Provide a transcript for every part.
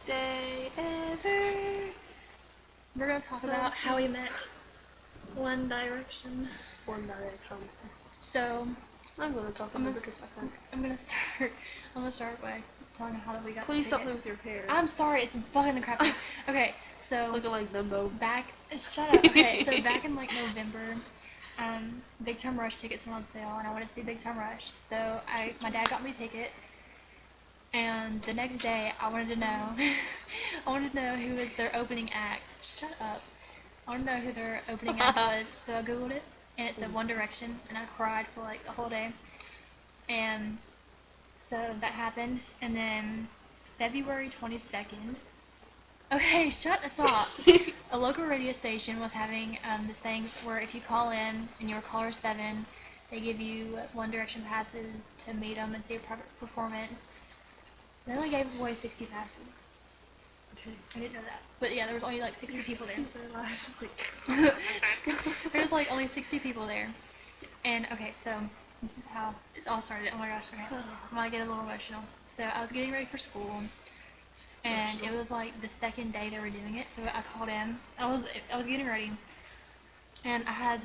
day ever. We're gonna talk about how we met One Direction. One Direction. So I'm gonna talk about the guitar. I'm gonna start by telling you how we got Please the stop tickets. with your hair. I'm sorry, it's bugging the crap out. Okay, so Looking like Dumbo. Shut up. Okay, so back in like November, Big Time Rush tickets went on sale, and I wanted to see Big Time Rush. So my dad got me a ticket, and the next day I wanted to know, I wanted to know who was their opening act. Shut up. I wanted to know who their opening act was, so I googled it, and it said One Direction, and I cried for like the whole day. And so that happened, and then February 22nd. Okay, stop. A local radio station was having this thing where if you call in and you're caller 7, they give you One Direction passes to meet them and see a private performance. They only gave away 60 passes. I didn't know that. But yeah, there was only like 60 people there. There's like only 60 people there. And okay, so this is how it all started. Oh my gosh, okay. I'm gonna get a little emotional. So I was getting ready for school, and it was like the second day they were doing it. So I called in. I was getting ready, and I had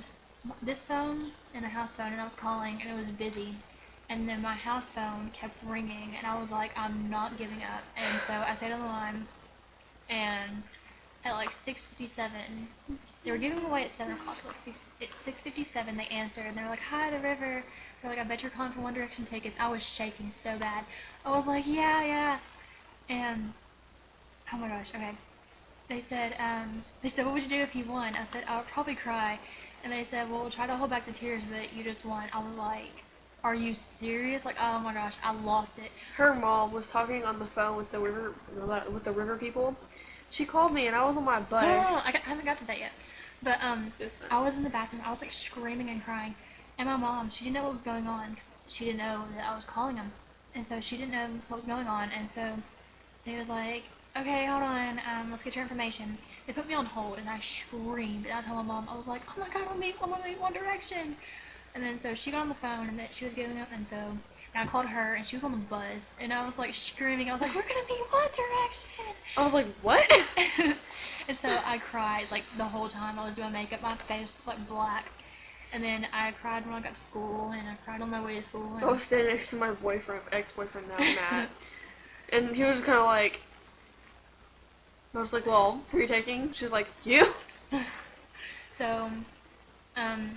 this phone and a house phone, and I was calling, and it was busy. And then my house phone kept ringing, and I was like, I'm not giving up. And so I stayed on the line, and at like 6:57, they were giving away at 7 o'clock. At 6:57, they answered, and they were like, "Hi, the River." They're like, "I bet you're calling for One Direction tickets." I was shaking so bad. I was like, "Yeah." And oh my gosh, okay. They said, "What would you do if you won?" I said, "I would probably cry." And they said, "Well, we'll try to hold back the tears, but you just won." I was like, "Are you serious?" Like, oh my gosh, I lost it. Her mom was talking on the phone with the river people. She called me and I was on my butt. No, I haven't got to that yet. But I was in the bathroom. I was like screaming and crying, and my mom, she didn't know what was going on. 'Cause she didn't know that I was calling them, and so she didn't know what was going on. And so they was like, "Okay, hold on, let's get your information." They put me on hold, and I screamed, and I told my mom, I was like, "Oh my God, I'm gonna meet One Direction." And then so she got on the phone, and that she was giving up info, and I called her, and she was on the buzz, and I was like screaming. I was like, "We're gonna meet One Direction." I was like, what? And so I cried like the whole time I was doing makeup. My face was like black. And then I cried when I got to school, and I cried on my way to school. And I was standing next to my ex-boyfriend now, Matt, and he was just kind of like, I was like, "Well, who are you taking?" She's like, "You." So,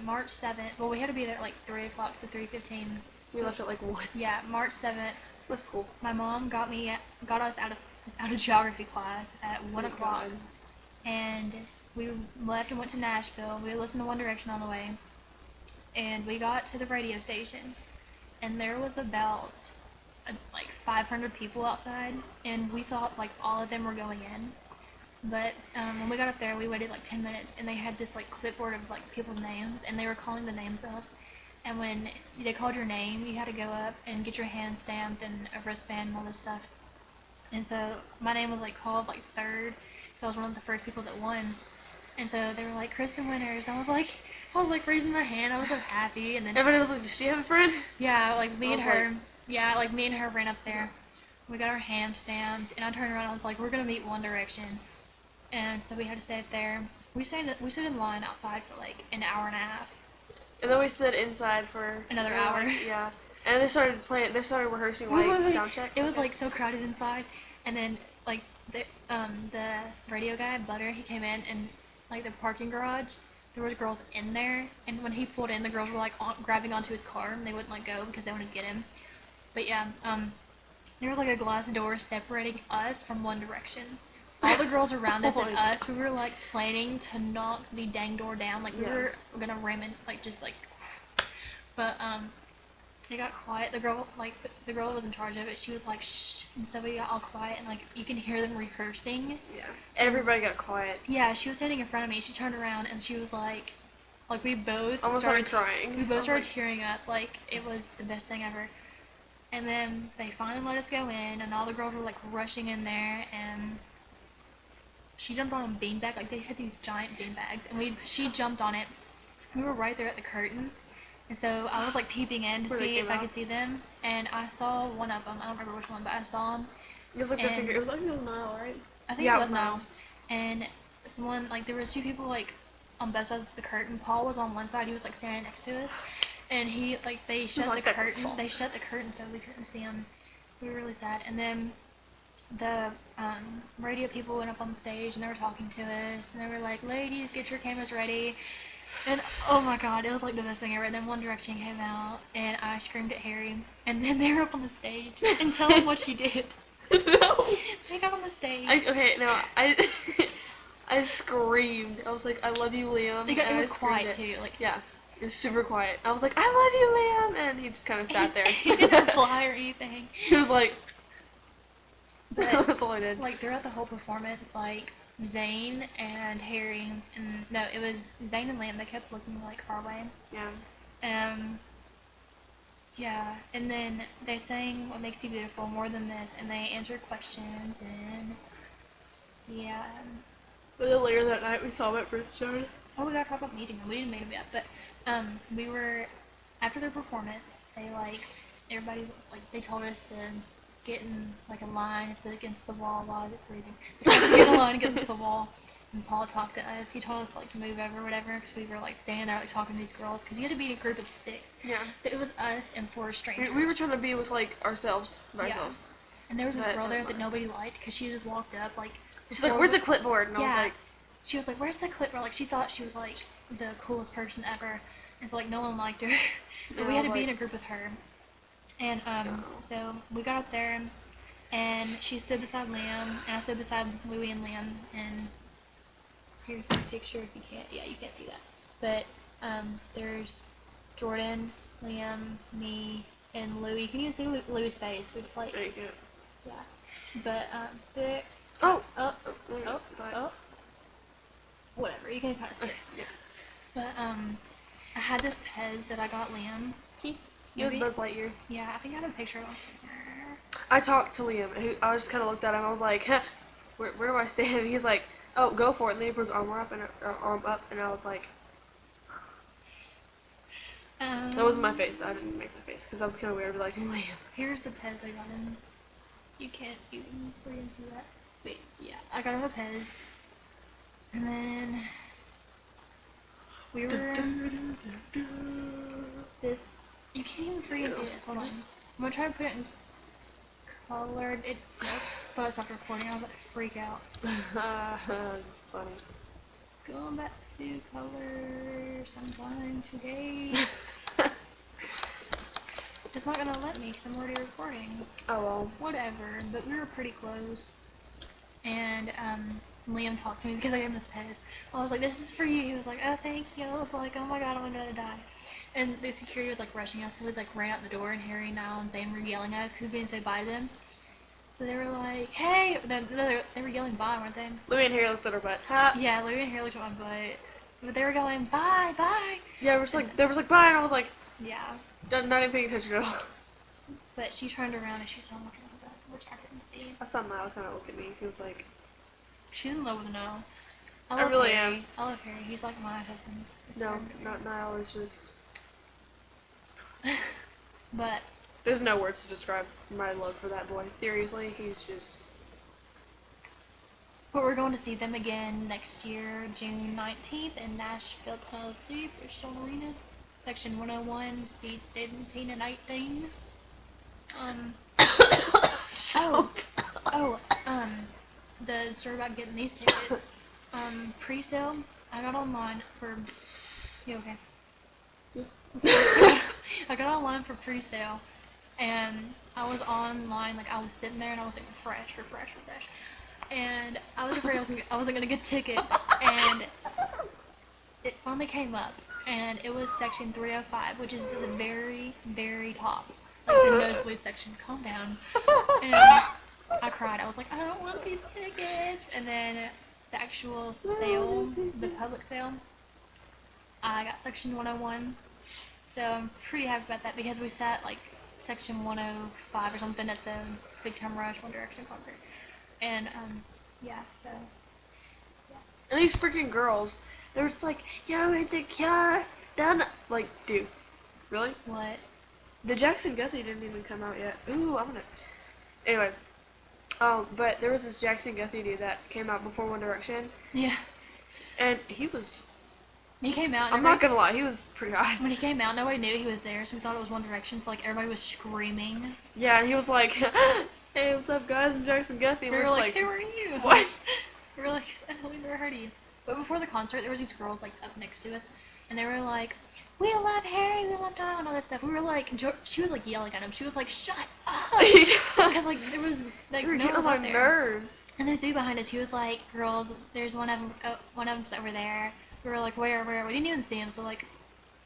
March 7th. Well, we had to be there at like 3 o'clock to 3:15. We left at like 1. Yeah, March 7th. That's cool. My mom got us out of geography class at 1 o'clock. God. And we left and went to Nashville. We listened to One Direction on the way, and we got to the radio station, and there was about like 500 people outside, and we thought like all of them were going in. But when we got up there, we waited like 10 minutes, and they had this like clipboard of like people's names, and they were calling the names up. And when they called your name, you had to go up and get your hand stamped and a wristband and all this stuff. And so my name was like called like third, so I was one of the first people that won. And so they were like, "Kristen Winters." I was like raising my hand. I was so happy. And then Everybody was like, "Does she have a friend?" yeah, like me and her. Yeah, like me and her ran up there. We got our hand stamped, and I turned around and I was like, "We're gonna meet One Direction." And so we had to stay up there. We stood in line outside for like an hour and a half. And then we stood inside for Another hour. Yeah. And they started rehearsing like sound check. It was like so crowded inside, and then like the radio guy Butter, he came in, and like the parking garage, there was girls in there, and when he pulled in, the girls were like grabbing onto his car, and they wouldn't let go because they wanted to get him. But yeah, there was like a glass door separating us from One Direction. All the girls around us and us, we were like planning to knock the dang door down, like we were gonna ram it, like just like. But they got quiet. The girl that was in charge of it, she was like, "Shh," and so we got all quiet, and like you can hear them rehearsing. Yeah. Everybody got quiet. Yeah, she was standing in front of me. She turned around and she was like we both almost started crying. We both started tearing up. Like it was the best thing ever. And then they finally let us go in, and all the girls were like rushing in there, and she jumped on a beanbag. Like they had these giant beanbags, and she jumped on it. We were right there at the curtain. And so I was like peeping in to see if I could see them, and I saw one of them. I don't remember which one, but I saw him, It was like their finger. It was like it was Niall, right? I think Yeah, it it was was Niall. Niall. And someone, like, there was two people, like, on both sides of the curtain. Paul was on one side. He was, like, standing next to us. And he, like, they shut like the that curtain. fall. They shut the curtain so we couldn't see him. We were really sad. And then the radio people went up on the stage and they were talking to us. And they were like, ladies, get your cameras ready. And oh my god, it was like the best thing ever. And then One Direction came out and I screamed at Harry. And then they were up on the stage and tell him what she did. No. They got on the stage. I screamed. I was like, I love you, Liam. It and was I screamed quiet it. too. Like, Yeah, it was super quiet. I was like, I love you, Liam, and he just kind of sat there. he didn't reply or anything. He was like, But that's all I did. like throughout the whole performance, like Zayn and Harry, and no, it was Zayn and Liam. They kept looking like our way. Yeah. Yeah, and then they sang "What Makes You Beautiful," "More Than This," and they answered questions, and yeah. But then later that night, we saw them at Bridgestone. Oh, we gotta talk about meeting them. We didn't meet them yet, but we were after their performance. They everybody they told us to get in like a line against the wall. Why is it freezing? They told us to get in a line against the wall. And Paul talked to us. He told us to move over or whatever because we were standing there talking to these girls because you had to be in a group of 6. Yeah. So it was us and 4 strangers. We were trying to be with ourselves by Yeah. ourselves. And there was this girl there was that nice. nobody liked because she just walked up She's like, "Where's the clipboard?" And I was like, she was like, "Where's the clipboard?" Like she thought she was the coolest person ever, and so no one liked her. But we had to be in a group with her, and so we got up there, and she stood beside Liam, and I stood beside Louie and Liam, and here's the picture if you can't, you can't see that, but there's Jordan, Liam, me, and Louie. You can even see Louie's face, which is there you go. yeah, but there. Oh. Whatever, you can kind of see it. Yeah. But I had this Pez that I got Liam. He was Buzz Lightyear. Yeah, I think I have a picture of him. I talked to Liam, and I just kind of looked at him. I was like, huh, where do I stand? And he's like, oh, go for it. And then he put his arm up, and I was like, that wasn't my face. I didn't make my face because I'm kind of weird. I'd be like, Liam. Here's the Pez I got him. You can't even see that. Wait, yeah, I got him a Pez. And then we were this. You can't even freaking see this. Hold on. I'm gonna try to put it in colored. But I stopped recording. I was about to freak out. Funny. It's going back to color sometime today. It's not gonna let me because I'm already recording. Oh well. Whatever. But we were pretty close. And Liam talked to me because I gave him this Pez. I was like, "This is for you." He was like, "Oh, thank you." I was like, "Oh my god, I'm gonna die." And the security was rushing us, so we ran out the door, and Harry, Niall, and Zayn were yelling at us because we didn't say bye to them. So they were like, "Hey!" They were yelling bye, weren't they? Louie and Harry looked at her butt. Ha. Yeah, Louie and Harry looked at my butt, but they were going bye, bye. Yeah, they were like bye, and I was like, yeah. Not even paying attention at all. But she turned around and she saw me looking at my butt, which I couldn't see. I saw Niall kind of look at me. He was like, she's in love with Niall. I really Harry. am. I love Harry. He's like my husband. No, not Niall. Is just. But there's no words to describe my love for that boy. Seriously, he's just. But we're going to see them again next year, June 19th in Nashville, Tennessee, Bridgestone Arena, Section 101, seats 17 and 18. The story about getting these tickets, pre-sale, I got online for. You okay? I got online for pre-sale, and I was online, I was sitting there, and I was like, refresh. And I was afraid I wasn't gonna get a ticket, and it finally came up, and it was section 305, which is the very, very top, the nosebleed section. Calm down. And I cried. I was like, I don't want these tickets. And then the actual sale, the public sale, I got section 101. So I'm pretty happy about that because we sat section 105 or something at the Big Time Rush One Direction concert. And yeah, so yeah. And these freaking girls, they were just like, "Yo, in the car, down." Dude, really? What? The Jackson Guthrie didn't even come out yet. Ooh, I'm gonna. Anyway, But there was this Jackson Guthrie dude that came out before One Direction, Yeah. and he was. He came out. And I'm not gonna lie, he was pretty hot. When he came out, nobody knew he was there, so we thought it was One Direction. So like everybody was screaming. Yeah, and he was like, "Hey, what's up, guys? I'm Jackson Guthrie." And We we're were just like, "Who are you?" What? We were like, "We never heard of you." But before the concert, there was these girls like up next to us, and they were like, "We love Harry, we love Tom," and all this stuff. We were like, she was like yelling at him. She was like, "Shut up!" Because like there was like You were no getting one on was my up there. nerves. And this dude behind us, he was like, "Girls, there's one of them. One of them's over there." We were like, "Where? Where?" We didn't even see him, so like,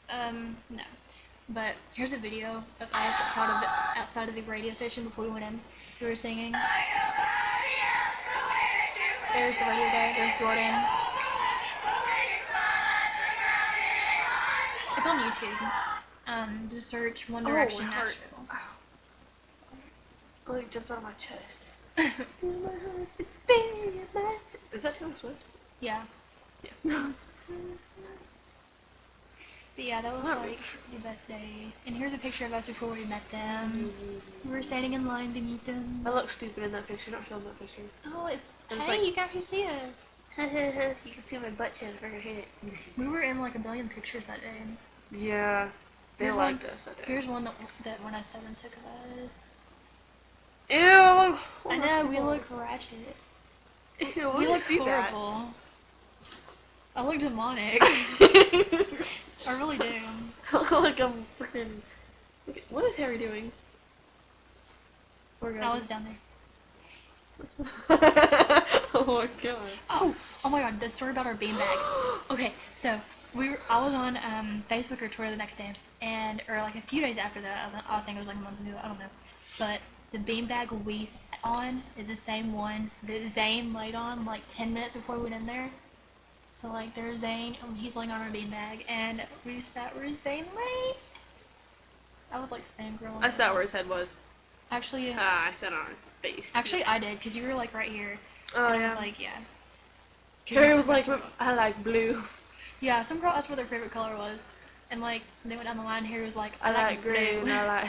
no. But here's a video of us outside of the radio station before we went in. We were singing. There's the radio guy. There's Jordan. It's on YouTube. Just search One Direction my heart. Nashville. I like jumped out of my chest. It's big, is that Taylor Swift? Yeah. Yeah. But yeah, that was like the best day. And here's a picture of us before we met them. We were standing in line to meet them. I look stupid in that picture. Don't show them that picture. Oh, it's It's hey, like- you can actually see us. You can see my butt chin if I can hit it. We were in like a billion pictures that day. Yeah. They Here's liked one- us. Okay. Here's one that when I said and took of us. Ew, look. I know, we look ratchet. Ew, We look see that. horrible. I look demonic. I really do. Like I'm freaking. What is Harry doing? I was down there. Oh my god. Oh my god, the story about our beanbag. Okay, so I was on Facebook or Twitter the next day, or like a few days after that. I think it was like a month ago. I don't know. But the beanbag we sat on is the same one that Zane laid on like 10 minutes before we went in there. So like there's Zane, and he's laying on our beanbag, and we sat where Zane lay. I was like fangirling. I sat where his head was. Actually, I sat on his face. actually I did, because you were like right here. Oh and I yeah. was like, yeah. Harry was like, I like blue. Yeah, some girl asked what their favorite color was, and like they went down the line. Harry was like, I like green. blue. I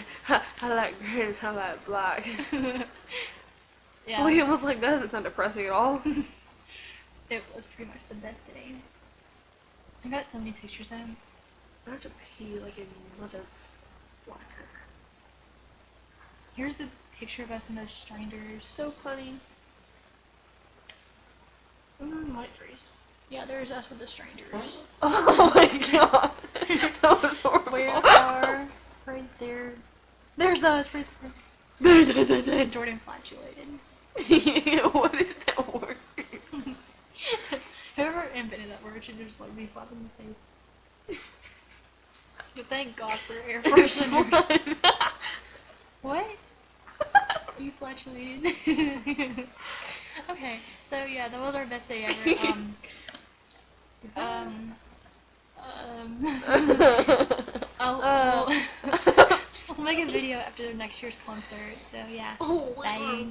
like green. I like black. Yeah. William was like, that doesn't sound depressing at all. It was pretty much the best day. I got so many pictures though. I have to pee like a mother flacker. Here's the picture of us in those strangers. So funny. Might freeze. Yeah, there's us with the strangers. Oh my god. That was horrible. We are right there. There's us right there. Jordan flatulated. What is that word? Whoever invented that word should just like be slapped in the face. But thank God for air fresheners. What? You flatulated. Okay, so yeah, that was our best day ever. We'll make a video after next year's concert. So yeah. Oh, Bye.